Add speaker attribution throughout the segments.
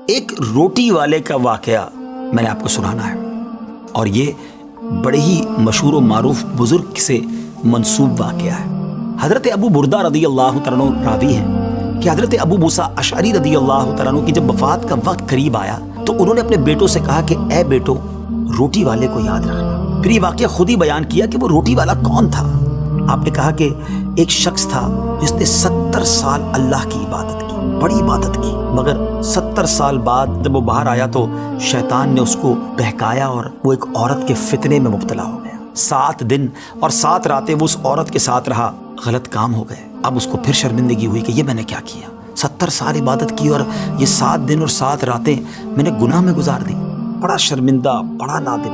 Speaker 1: ایک روٹی والے کا واقعہ میں نے آپ کو سنانا ہے، اور یہ بڑے ہی مشہور و معروف بزرگ سے منسوب واقعہ ہے۔ حضرت ابو بردہ رضی اللہ تعالیٰ عنہ راوی ہیں کہ حضرت ابو موسیٰ اشعری رضی اللہ تعالیٰ عنہ کی جب وفات کا وقت قریب آیا تو انہوں نے اپنے بیٹوں سے کہا کہ اے بیٹو، روٹی والے کو یاد رکھنا۔ پھر یہ واقعہ خود ہی بیان کیا کہ وہ روٹی والا کون تھا۔ آپ نے کہا کہ ایک شخص تھا جس نے 70 سال اللہ کی عبادت کی، بڑی عبادت کی، مگر 70 سال بعد جب وہ باہر آیا تو شیطان نے اس کو بہکایا اور وہ ایک عورت کے فتنے میں مبتلا ہو گیا۔ 7 دن اور 7 راتیں وہ اس عورت کے ساتھ رہا، غلط کام ہو گئے۔ اب اس کو پھر شرمندگی ہوئی کہ یہ میں نے کیا کیا، 70 سال عبادت کی اور یہ 7 دن اور 7 راتیں میں نے گناہ میں گزار دی۔ بڑا شرمندہ، بڑا نادم،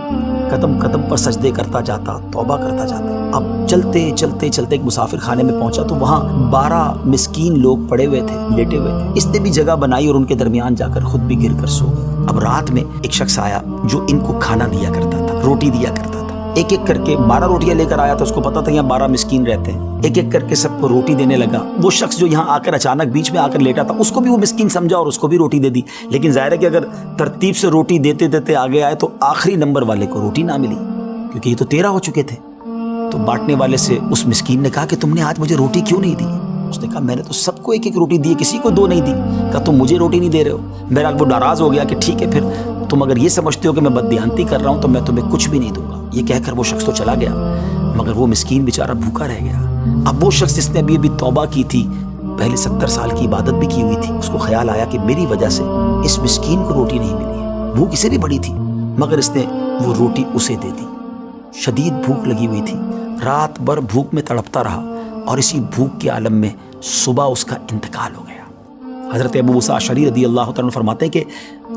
Speaker 1: قدم قدم پر سجدے کرتا جاتا، توبہ کرتا جاتا۔ اب چلتے چلتے چلتے ایک مسافر خانے میں پہنچا تو وہاں 12 مسکین لوگ پڑے ہوئے تھے، لیٹے ہوئے تھے۔ اس نے بھی جگہ بنائی اور ان کے درمیان جا کر خود بھی گر کر سو گیا۔ اب رات میں ایک شخص آیا جو ان کو کھانا دیا کرتا تھا، روٹی دیا کرتا تھا۔ ایک ایک کر کے 12 روٹیاں لے کر آیا تھا، اس کو پتا تھا یہاں 12 مسکین رہتے ہیں۔ ایک ایک کر کے سب کو روٹی دینے لگا۔ وہ شخص جو یہاں آ کر اچانک بیچ میں آ کر لیٹا تھا، اس کو بھی وہ مسکین سمجھا اور اس کو بھی روٹی دے دی۔ لیکن ظاہر ہے کہ اگر ترتیب سے روٹی دیتے دیتے آگے آئے تو آخری نمبر والے کو روٹی نہ ملی، کیونکہ یہ تو 13 ہو چکے تھے۔ تو بانٹنے والے سے اس مسکین نے کہا کہ تم نے آج مجھے روٹی کیوں نہیں دی؟ اس نے کہا میں نے تو سب کو ایک ایک روٹی دی، کسی کو 2 نہیں دی۔ کہا تم مجھے روٹی نہیں دے رہے ہو؟ میرا وہ ناراض ہو گیا کہ ٹھیک ہے، پھر تم اگر یہ سمجھتے ہو کہ میں بددیانتی کر رہا ہوں تو میں تمہیں کچھ بھی نہیں دوں گا۔ یہ کہہ کر وہ شخص تو چلا گیا، مگر وہ مسکین بیچارہ بھوکا رہ گیا۔ اب وہ شخص جس نے ابھی توبہ کی تھی، پہلے 70 سال کی عبادت بھی کی ہوئی تھی، اس کو خیال آیا کہ میری وجہ سے اس مسکین کو روٹی نہیں ملی ہے۔ بھوک اسے بھی بڑی تھی، مگر اس نے وہ روٹی اسے دے دی۔ شدید بھوک لگی ہوئی تھی، رات بھر بھوک میں تڑپتا رہا اور اسی بھوک کے عالم میں صبح اس کا انتقال ہو گیا۔ حضرت ابو موسیٰ اشعری رضی اللہ تعالیٰ عنہ فرماتے ہیں کہ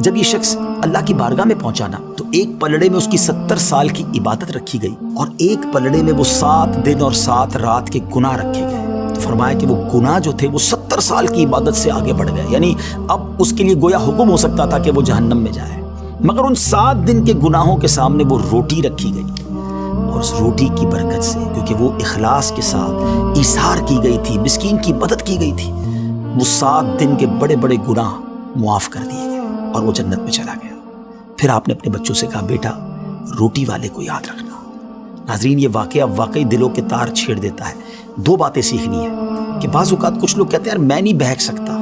Speaker 1: جب یہ شخص اللہ کی بارگاہ میں پہنچا نا تو ایک پلڑے میں اس کی 70 سال کی عبادت رکھی گئی اور ایک پلڑے میں وہ 7 دن اور 7 رات کے گناہ رکھے گئے۔ تو فرمایا کہ وہ گناہ جو تھے وہ 70 سال کی عبادت سے آگے بڑھ گئے، یعنی اب اس کے لیے گویا حکم ہو سکتا تھا کہ وہ جہنم میں جائے، مگر ان 7 دن کے گناہوں کے سامنے وہ روٹی رکھی گئی، اور اس روٹی کی برکت سے، کیونکہ وہ اخلاص کے ساتھ ایثار کی گئی تھی، مسکین کی مدد کی گئی تھی، وہ 7 دن کے بڑے بڑے گناہ معاف کر دیے گئے اور وہ جنت میں چلا گیا۔ پھر آپ نے اپنے بچوں سے کہا بیٹا روٹی والے کو یاد رکھنا۔ ناظرین، یہ واقعہ واقعی دلوں کے تار چھیڑ دیتا ہے۔ 2 باتیں سیکھنی ہے کہ بعض اوقات کچھ لوگ کہتے ہیں یار میں نہیں بہک سکتا،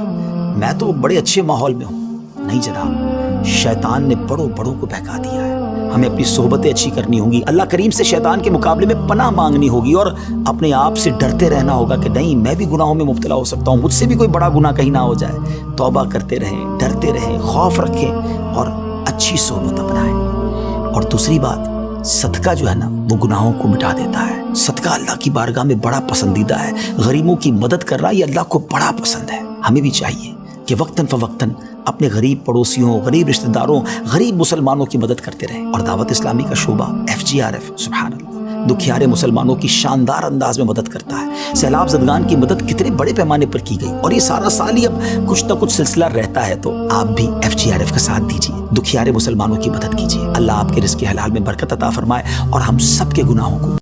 Speaker 1: میں تو بڑے اچھے ماحول میں ہوں۔ نہیں جناب، شیطان نے بڑوں کو بہکا دیا ہے۔ ہمیں اپنی صحبتیں اچھی کرنی ہوں گی، اللہ کریم سے شیطان کے مقابلے میں پناہ مانگنی ہوگی اور اپنے آپ سے ڈرتے رہنا ہوگا کہ نہیں میں بھی گناہوں میں مبتلا ہو سکتا ہوں، مجھ سے بھی کوئی بڑا گناہ کہیں نہ ہو جائے۔ توبہ کرتے رہیں، ڈرتے رہیں، خوف رکھیں اور اچھی صحبت اپنائیں۔ اور دوسری بات، صدقہ جو ہے نا وہ گناہوں کو مٹا دیتا ہے۔ صدقہ اللہ کی بارگاہ میں بڑا پسندیدہ ہے، غریبوں کی مدد کر رہا یہ اللہ کو بڑا پسند ہے۔ ہمیں بھی چاہیے کہ وقتاً فوقتاً اپنے غریب پڑوسیوں، غریب رشتہ داروں، غریب مسلمانوں کی مدد کرتے رہیں۔ اور دعوت اسلامی کا شعبہ FGRF سبحان اللہ دکھیارے مسلمانوں کی شاندار انداز میں مدد کرتا ہے۔ سیلاب زدگان کی مدد کتنے بڑے پیمانے پر کی گئی اور یہ سارا سال ہی اب کچھ نہ کچھ سلسلہ رہتا ہے، تو آپ بھی FGRF کا ساتھ دیجیے، دکھیارے مسلمانوں کی مدد کیجیے۔ اللہ آپ کے رزق حلال میں برکت عطا فرمائے اور ہم سب کے گناہوں کو